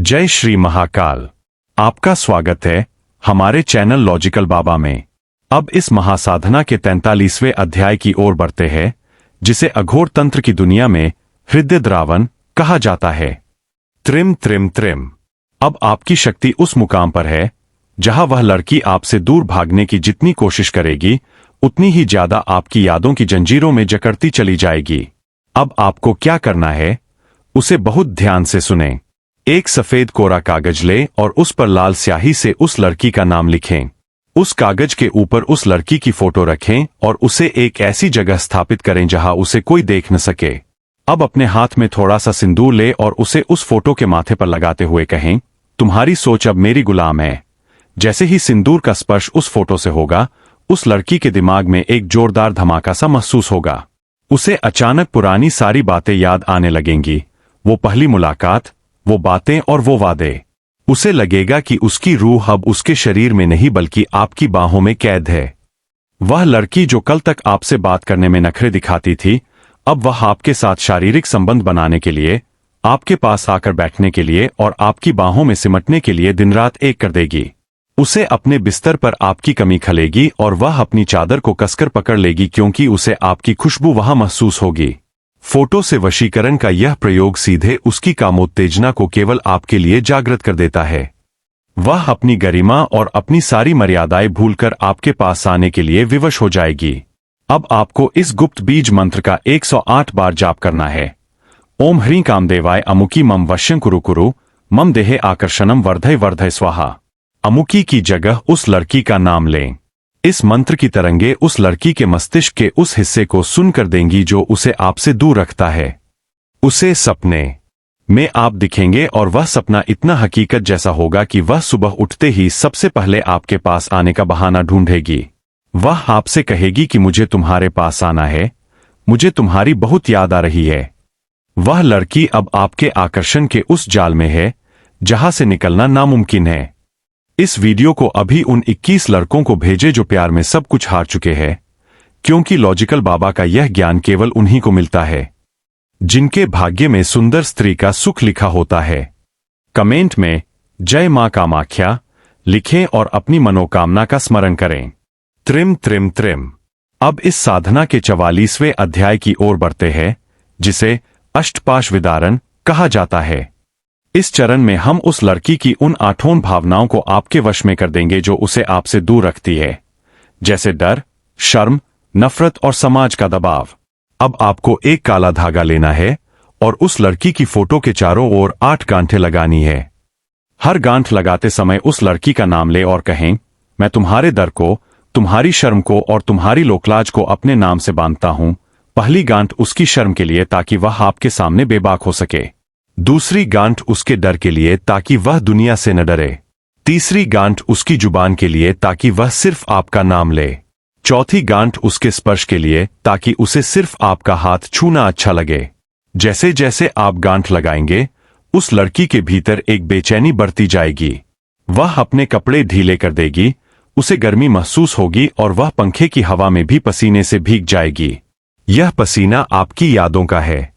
जय श्री महाकाल। आपका स्वागत है हमारे चैनल लॉजिकल बाबा में। अब इस महासाधना के 43वें अध्याय की ओर बढ़ते हैं, जिसे अघोर तंत्र की दुनिया में हृदय द्रावण कहा जाता है। त्रिम त्रिम त्रिम। अब आपकी शक्ति उस मुकाम पर है जहां वह लड़की आपसे दूर भागने की जितनी कोशिश करेगी, उतनी ही ज्यादा आपकी यादों की जंजीरों में जकड़ती चली जाएगी। अब आपको क्या करना है, उसे बहुत ध्यान से सुनें। एक सफेद कोरा कागज लें और उस पर लाल स्याही से उस लड़की का नाम लिखें। उस कागज के ऊपर उस लड़की की फोटो रखें और उसे एक ऐसी जगह स्थापित करें जहां उसे कोई देख न सके। अब अपने हाथ में थोड़ा सा सिंदूर ले और उसे उस फोटो के माथे पर लगाते हुए कहें, तुम्हारी सोच अब मेरी गुलाम है। जैसे ही सिंदूर का स्पर्श उस फोटो से होगा, उस लड़की के दिमाग में एक जोरदार धमाका सा महसूस होगा। उसे अचानक पुरानी सारी बातें याद आने लगेंगी। वो पहली मुलाकात, वो बातें और वो वादे। उसे लगेगा कि उसकी रूह अब उसके शरीर में नहीं बल्कि आपकी बाहों में कैद है। वह लड़की जो कल तक आपसे बात करने में नखरे दिखाती थी, अब वह आपके साथ शारीरिक संबंध बनाने के लिए, आपके पास आकर बैठने के लिए और आपकी बाहों में सिमटने के लिए दिन रात एक कर देगी। उसे अपने बिस्तर पर आपकी कमी खलेगी और वह अपनी चादर को कसकर पकड़ लेगी, क्योंकि उसे आपकी खुशबू वहां महसूस होगी। फोटो से वशीकरण का यह प्रयोग सीधे उसकी कामोत्तेजना को केवल आपके लिए जागृत कर देता है। वह अपनी गरिमा और अपनी सारी मर्यादाएं भूलकर आपके पास आने के लिए विवश हो जाएगी। अब आपको इस गुप्त बीज मंत्र का 108 बार जाप करना है। ओम ह्रीं कामदेवाय अमुकी मम वश्यं कुरु कुरु मम देहे आकर्षणम वर्धय वर्धय स्वाहा। अमुकी की जगह उस लड़की का नाम लें। इस मंत्र की तरंगे उस लड़की के मस्तिष्क के उस हिस्से को सुनकर देंगी जो उसे आपसे दूर रखता है। उसे सपने में आप दिखेंगे और वह सपना इतना हकीकत जैसा होगा कि वह सुबह उठते ही सबसे पहले आपके पास आने का बहाना ढूंढेगी। वह आपसे कहेगी कि मुझे तुम्हारे पास आना है, मुझे तुम्हारी बहुत याद आ रही है। वह लड़की अब आपके आकर्षण के उस जाल में है जहां से निकलना नामुमकिन है। इस वीडियो को अभी उन 21 लड़कों को भेजे जो प्यार में सब कुछ हार चुके हैं, क्योंकि लॉजिकल बाबा का यह ज्ञान केवल उन्हीं को मिलता है जिनके भाग्य में सुंदर स्त्री का सुख लिखा होता है। कमेंट में जय मां कामाख्या लिखें और अपनी मनोकामना का स्मरण करें। त्रिम त्रिम त्रिम। अब इस साधना के 44वें अध्याय की ओर बढ़ते हैं, जिसे अष्टपाश विदारण कहा जाता है। इस चरण में हम उस लड़की की उन 8 भावनाओं को आपके वश में कर देंगे जो उसे आपसे दूर रखती है, जैसे डर, शर्म, नफरत और समाज का दबाव। अब आपको एक काला धागा लेना है और उस लड़की की फोटो के चारों ओर 8 गांठें लगानी है। हर गांठ लगाते समय उस लड़की का नाम ले और कहें, मैं तुम्हारे डर को, तुम्हारी शर्म को और तुम्हारी लोकलाज को अपने नाम से बांधता हूं। पहली गांठ उसकी शर्म के लिए ताकि वह आपके सामने बेबाक हो सके। दूसरी गांठ उसके डर के लिए ताकि वह दुनिया से न डरे। तीसरी गांठ उसकी जुबान के लिए ताकि वह सिर्फ आपका नाम ले। चौथी गांठ उसके स्पर्श के लिए ताकि उसे सिर्फ आपका हाथ छूना अच्छा लगे। जैसे जैसे आप गांठ लगाएंगे, उस लड़की के भीतर एक बेचैनी बढ़ती जाएगी। वह अपने कपड़े ढीले कर देगी, उसे गर्मी महसूस होगी और वह पंखे की हवा में भी पसीने से भीग जाएगी। यह पसीना आपकी यादों का है।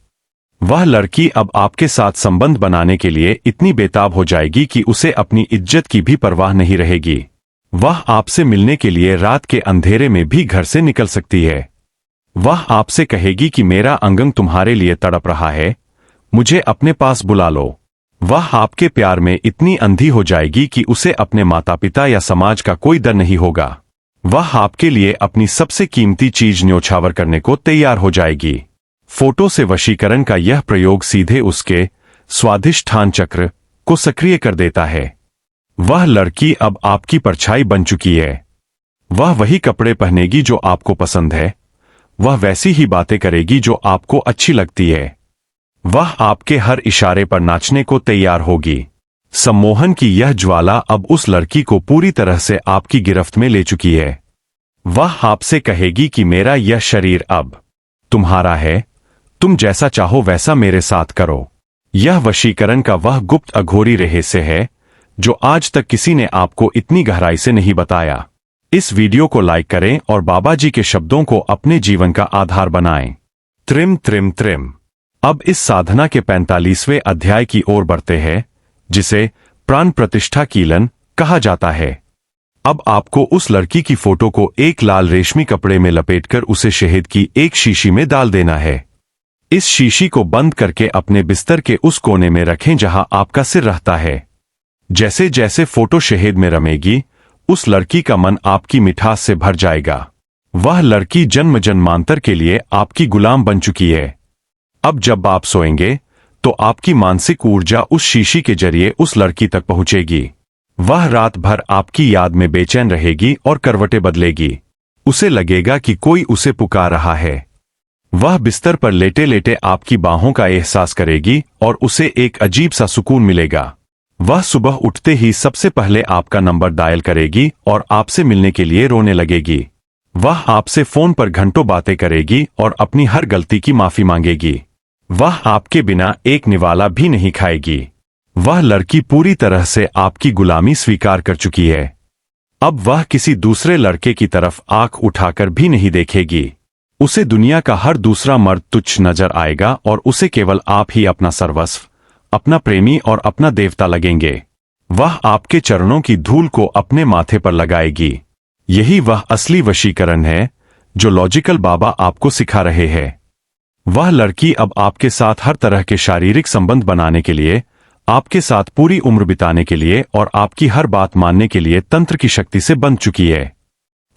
वह लड़की अब आपके साथ संबंध बनाने के लिए इतनी बेताब हो जाएगी कि उसे अपनी इज्जत की भी परवाह नहीं रहेगी। वह आपसे मिलने के लिए रात के अंधेरे में भी घर से निकल सकती है। वह आपसे कहेगी कि मेरा अंग तुम्हारे लिए तड़प रहा है, मुझे अपने पास बुला लो। वह आपके प्यार में इतनी अंधी हो जाएगी कि उसे अपने माता पिता या समाज का कोई डर नहीं होगा। वह आपके लिए अपनी सबसे कीमती चीज न्योछावर करने को तैयार हो जाएगी। फोटो से वशीकरण का यह प्रयोग सीधे उसके स्वाधिष्ठान चक्र को सक्रिय कर देता है। वह लड़की अब आपकी परछाई बन चुकी है। वह वही कपड़े पहनेगी जो आपको पसंद है, वह वैसी ही बातें करेगी जो आपको अच्छी लगती है। वह आपके हर इशारे पर नाचने को तैयार होगी। सम्मोहन की यह ज्वाला अब उस लड़की को पूरी तरह से आपकी गिरफ्त में ले चुकी है। वह आपसे कहेगी कि मेरा यह शरीर अब तुम्हारा है, तुम जैसा चाहो वैसा मेरे साथ करो। यह वशीकरण का वह गुप्त अघोरी रहस्य है जो आज तक किसी ने आपको इतनी गहराई से नहीं बताया। इस वीडियो को लाइक करें और बाबा जी के शब्दों को अपने जीवन का आधार बनाएं। त्रिम त्रिम त्रिम। अब इस साधना के 45वें अध्याय की ओर बढ़ते हैं, जिसे प्राण प्रतिष्ठा कीलन कहा जाता है। अब आपको उस लड़की की फोटो को एक लाल रेशमी कपड़े में लपेटकर उसे शहद की एक शीशी में डाल देना है। इस शीशी को बंद करके अपने बिस्तर के उस कोने में रखें जहां आपका सिर रहता है। जैसे जैसे फोटो शहद में रमेगी, उस लड़की का मन आपकी मिठास से भर जाएगा। वह लड़की जन्म जन्मांतर के लिए आपकी गुलाम बन चुकी है। अब जब आप सोएंगे तो आपकी मानसिक ऊर्जा उस शीशी के जरिए उस लड़की तक पहुंचेगी। वह रात भर आपकी याद में बेचैन रहेगी और करवटें बदलेगी। उसे लगेगा कि कोई उसे पुकार रहा है। वह बिस्तर पर लेटे लेटे आपकी बाहों का एहसास करेगी और उसे एक अजीब सा सुकून मिलेगा। वह सुबह उठते ही सबसे पहले आपका नंबर डायल करेगी और आपसे मिलने के लिए रोने लगेगी। वह आपसे फोन पर घंटों बातें करेगी और अपनी हर गलती की माफी मांगेगी। वह आपके बिना एक निवाला भी नहीं खाएगी। वह लड़की पूरी तरह से आपकी गुलामी स्वीकार कर चुकी है। अब वह किसी दूसरे लड़के की तरफ आंख उठाकर भी नहीं देखेगी। उसे दुनिया का हर दूसरा मर्द तुच्छ नजर आएगा और उसे केवल आप ही अपना सर्वस्व, अपना प्रेमी और अपना देवता लगेंगे। वह आपके चरणों की धूल को अपने माथे पर लगाएगी। यही वह असली वशीकरण है जो लॉजिकल बाबा आपको सिखा रहे हैं। वह लड़की अब आपके साथ हर तरह के शारीरिक संबंध बनाने के लिए, आपके साथ पूरी उम्र बिताने के लिए और आपकी हर बात मानने के लिए तंत्र की शक्ति से बंध चुकी है।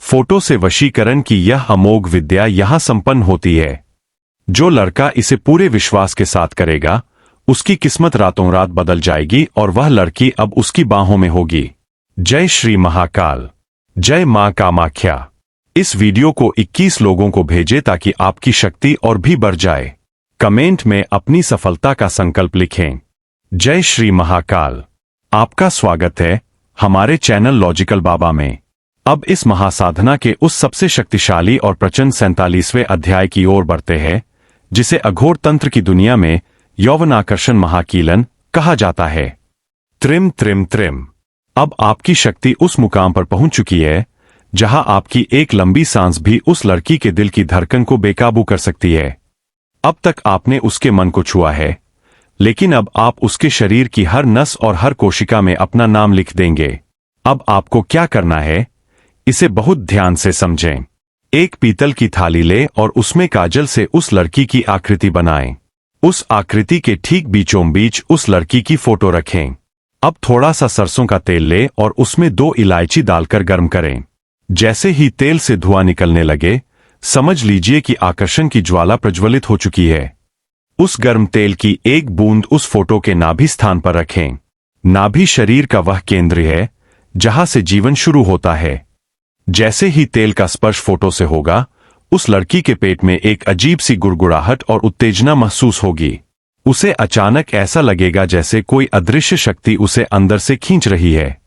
फोटो से वशीकरण की यह अमोघ विद्या यहां संपन्न होती है। जो लड़का इसे पूरे विश्वास के साथ करेगा, उसकी किस्मत रातों रात बदल जाएगी और वह लड़की अब उसकी बाहों में होगी। जय श्री महाकाल, जय मां कामाख्या। इस वीडियो को 21 लोगों को भेजें ताकि आपकी शक्ति और भी बढ़ जाए। कमेंट में अपनी सफलता का संकल्प लिखें। जय श्री महाकाल। आपका स्वागत है हमारे चैनल लॉजिकल बाबा में। अब इस महासाधना के उस सबसे शक्तिशाली और प्रचंड 47वें अध्याय की ओर बढ़ते हैं, जिसे अघोर तंत्र की दुनिया में यौवनाकर्षण महाकीलन कहा जाता है। त्रिम त्रिम त्रिम। अब आपकी शक्ति उस मुकाम पर पहुंच चुकी है जहां आपकी एक लंबी सांस भी उस लड़की के दिल की धड़कन को बेकाबू कर सकती है। अब तक आपने उसके मन को छुआ है, लेकिन अब आप उसके शरीर की हर नस और हर कोशिका में अपना नाम लिख देंगे। अब आपको क्या करना है, इसे बहुत ध्यान से समझें। एक पीतल की थाली लें और उसमें काजल से उस लड़की की आकृति बनाएं। उस आकृति के ठीक बीचों बीच उस लड़की की फोटो रखें। अब थोड़ा सा सरसों का तेल लें और उसमें 2 इलायची डालकर गर्म करें। जैसे ही तेल से धुआं निकलने लगे, समझ लीजिए कि आकर्षण की ज्वाला प्रज्वलित हो चुकी है। उस गर्म तेल की एक बूंद उस फोटो के नाभि स्थान पर रखें। नाभि शरीर का वह केंद्र है जहां से जीवन शुरू होता है। जैसे ही तेल का स्पर्श फोटो से होगा, उस लड़की के पेट में एक अजीब सी गुड़गुड़ाहट और उत्तेजना महसूस होगी। उसे अचानक ऐसा लगेगा जैसे कोई अदृश्य शक्ति उसे अंदर से खींच रही है।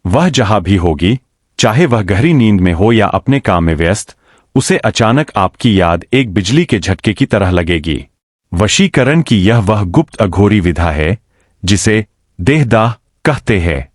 वह जहां भी होगी, चाहे वह गहरी नींद में हो या अपने काम में व्यस्त, उसे अचानक आपकी याद एक बिजली के झटके की तरह लगेगी। वशीकरण की यह वह गुप्त अघोरी विधा है जिसे देहदाह कहते हैं।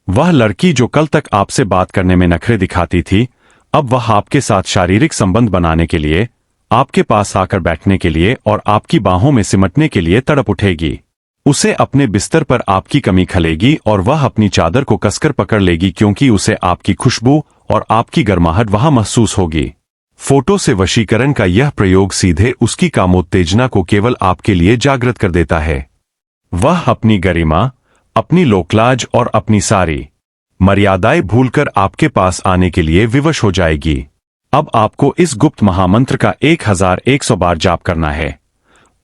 वह लड़की जो कल तक आपसे बात करने में नखरे दिखाती थी, अब वह आपके साथ शारीरिक संबंध बनाने के लिए, आपके पास आकर बैठने के लिए और आपकी बाहों में सिमटने के लिए तड़प उठेगी। उसे अपने बिस्तर पर आपकी कमी खलेगी और वह अपनी चादर को कसकर पकड़ लेगी, क्योंकि उसे आपकी खुशबू और आपकी गर्माहट वहां महसूस होगी। फोटो से वशीकरण का यह प्रयोग सीधे उसकी कामोत्तेजना को केवल आपके लिए जागृत कर देता है। वह अपनी गरिमा, अपनी लोकलाज और अपनी सारी मर्यादाएं भूलकर आपके पास आने के लिए विवश हो जाएगी। अब आपको इस गुप्त महामंत्र का 1100 बार जाप करना है।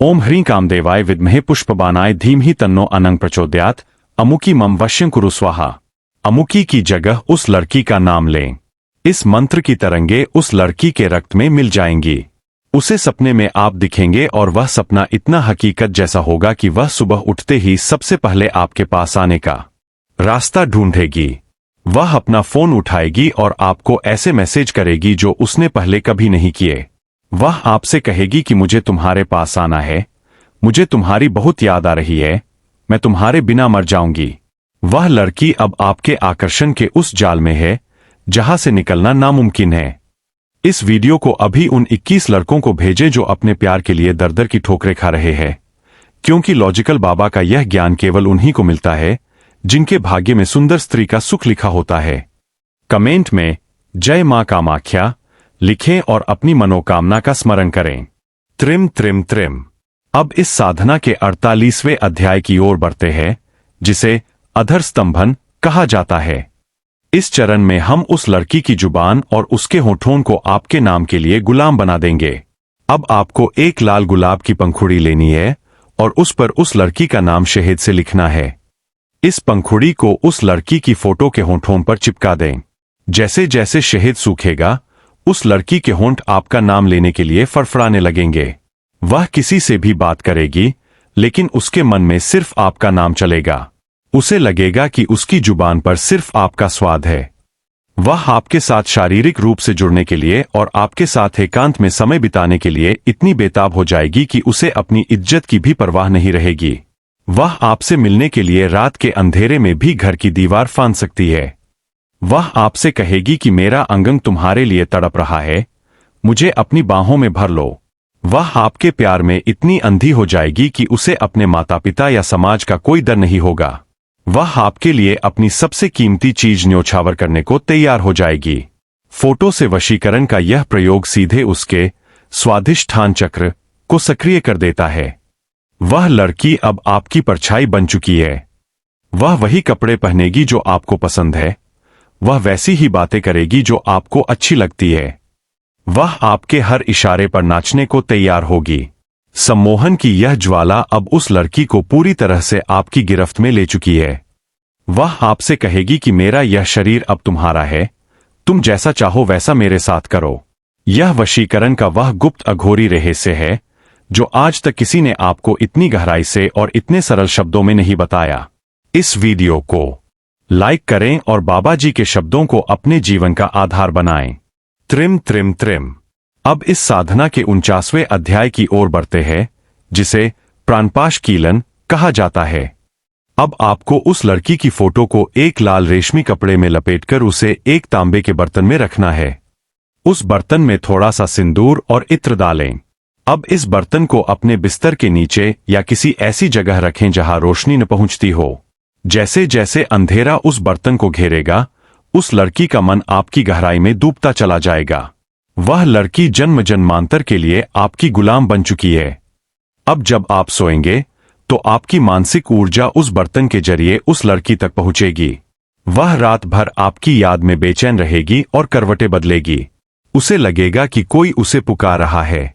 ओम ह्रीं कामदेवाय विद्महे पुष्पबाणाय धीमहि तन्नो अनंग प्रचोदयात्। अमुकी मम वश्यं कुरु स्वाहा। अमुकी की जगह उस लड़की का नाम लें। इस मंत्र की तरंगे उस लड़की के रक्त में मिल जाएंगी। उसे सपने में आप दिखेंगे और वह सपना इतना हकीकत जैसा होगा कि वह सुबह उठते ही सबसे पहले आपके पास आने का रास्ता ढूंढेगी। वह अपना फोन उठाएगी और आपको ऐसे मैसेज करेगी जो उसने पहले कभी नहीं किए। वह आपसे कहेगी कि मुझे तुम्हारे पास आना है, मुझे तुम्हारी बहुत याद आ रही है, मैं तुम्हारे बिना मर जाऊंगी। वह लड़की अब आपके आकर्षण के उस जाल में है जहां से निकलना नामुमकिन है। इस वीडियो को अभी उन 21 लड़कों को भेजें जो अपने प्यार के लिए दर-दर की ठोकरें खा रहे हैं। क्योंकि लॉजिकल बाबा का यह ज्ञान केवल उन्हीं को मिलता है जिनके भाग्य में सुंदर स्त्री का सुख लिखा होता है। कमेंट में जय मां कामाख्या लिखें और अपनी मनोकामना का स्मरण करें। त्रिम त्रिम त्रिम। अब इस साधना के 48वें अध्याय की ओर बढ़ते हैं, जिसे अधर स्तंभन कहा जाता है। इस चरण में हम उस लड़की की जुबान और उसके होठों को आपके नाम के लिए गुलाम बना देंगे। अब आपको एक लाल गुलाब की पंखुड़ी लेनी है और उस पर उस लड़की का नाम शहद से लिखना है। इस पंखुड़ी को उस लड़की की फोटो के होठों पर चिपका दें। जैसे जैसे शहद सूखेगा, उस लड़की के होंठ आपका नाम लेने के लिए फड़फड़ाने लगेंगे। वह किसी से भी बात करेगी, लेकिन उसके मन में सिर्फ आपका नाम चलेगा। उसे लगेगा कि उसकी जुबान पर सिर्फ आपका स्वाद है। वह आपके साथ शारीरिक रूप से जुड़ने के लिए और आपके साथ एकांत में समय बिताने के लिए इतनी बेताब हो जाएगी कि उसे अपनी इज्जत की भी परवाह नहीं रहेगी। वह आपसे मिलने के लिए रात के अंधेरे में भी घर की दीवार फांद सकती है। वह आपसे कहेगी कि मेरा अंग तुम्हारे लिए तड़प रहा है, मुझे अपनी बाहों में भर लो। वह आपके प्यार में इतनी अंधी हो जाएगी कि उसे अपने माता पिता या समाज का कोई डर नहीं होगा। वह आपके लिए अपनी सबसे कीमती चीज न्योछावर करने को तैयार हो जाएगी। फोटो से वशीकरण का यह प्रयोग सीधे उसके स्वाधिष्ठान चक्र को सक्रिय कर देता है। वह लड़की अब आपकी परछाई बन चुकी है। वह वही कपड़े पहनेगी जो आपको पसंद है। वह वैसी ही बातें करेगी जो आपको अच्छी लगती है। वह आपके हर इशारे पर नाचने को तैयार होगी। सम्मोहन की यह ज्वाला अब उस लड़की को पूरी तरह से आपकी गिरफ्त में ले चुकी है। वह आपसे कहेगी कि मेरा यह शरीर अब तुम्हारा है, तुम जैसा चाहो वैसा मेरे साथ करो। यह वशीकरण का वह गुप्त अघोरी रहस्य है जो आज तक किसी ने आपको इतनी गहराई से और इतने सरल शब्दों में नहीं बताया। इस वीडियो को लाइक करें और बाबा जी के शब्दों को अपने जीवन का आधार बनाएं। त्रिम त्रिम त्रिम। अब इस साधना के 49वें अध्याय की ओर बढ़ते हैं, जिसे प्राणपाश कीलन कहा जाता है। अब आपको उस लड़की की फोटो को एक लाल रेशमी कपड़े में लपेटकर उसे एक तांबे के बर्तन में रखना है। उस बर्तन में थोड़ा सा सिंदूर और इत्र डालें। अब इस बर्तन को अपने बिस्तर के नीचे या किसी ऐसी जगह रखें जहां रोशनी न पहुंचती हो। जैसे जैसे अंधेरा उस बर्तन को घेरेगा, उस लड़की का मन आपकी गहराई में डूबता चला जाएगा। वह लड़की जन्म जन्मांतर के लिए आपकी गुलाम बन चुकी है। अब जब आप सोएंगे तो आपकी मानसिक ऊर्जा उस बर्तन के जरिए उस लड़की तक पहुंचेगी। वह रात भर आपकी याद में बेचैन रहेगी और करवटें बदलेगी। उसे लगेगा कि कोई उसे पुकार रहा है।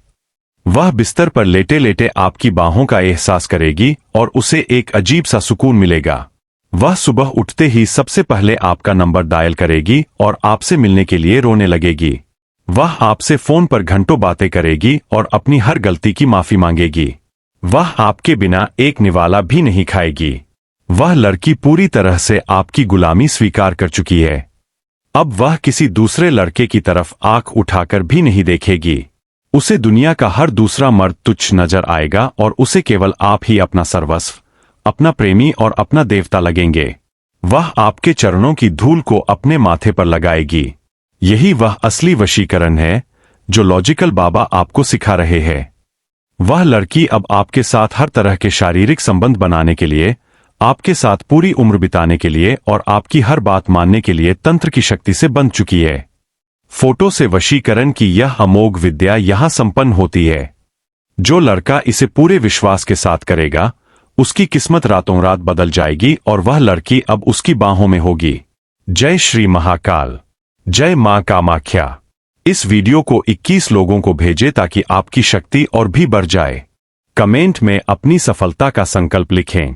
वह बिस्तर पर लेटे लेटे आपकी बाहों का एहसास करेगी और उसे एक अजीब सा सुकून मिलेगा। वह सुबह उठते ही सबसे पहले आपका नंबर डायल करेगी और आपसे मिलने के लिए रोने लगेगी। वह आपसे फोन पर घंटों बातें करेगी और अपनी हर गलती की माफी मांगेगी। वह आपके बिना एक निवाला भी नहीं खाएगी। वह लड़की पूरी तरह से आपकी गुलामी स्वीकार कर चुकी है। अब वह किसी दूसरे लड़के की तरफ आंख उठाकर भी नहीं देखेगी। उसे दुनिया का हर दूसरा मर्द तुच्छ नजर आएगा और उसे केवल आप ही अपना सर्वस्व, अपना प्रेमी और अपना देवता लगेंगे। वह आपके चरणों की धूल को अपने माथे पर लगाएगी। यही वह असली वशीकरण है जो लॉजिकल बाबा आपको सिखा रहे हैं। वह लड़की अब आपके साथ हर तरह के शारीरिक संबंध बनाने के लिए, आपके साथ पूरी उम्र बिताने के लिए और आपकी हर बात मानने के लिए तंत्र की शक्ति से बंध चुकी है। फोटो से वशीकरण की यह अमोघ विद्या यहां संपन्न होती है। जो लड़का इसे पूरे विश्वास के साथ करेगा, उसकी किस्मत रातों रात बदल जाएगी और वह लड़की अब उसकी बाहों में होगी। जय श्री महाकाल। जय मां कामाख्या। इस वीडियो को 21 लोगों को भेजें ताकि आपकी शक्ति और भी बढ़ जाए। कमेंट में अपनी सफलता का संकल्प लिखें।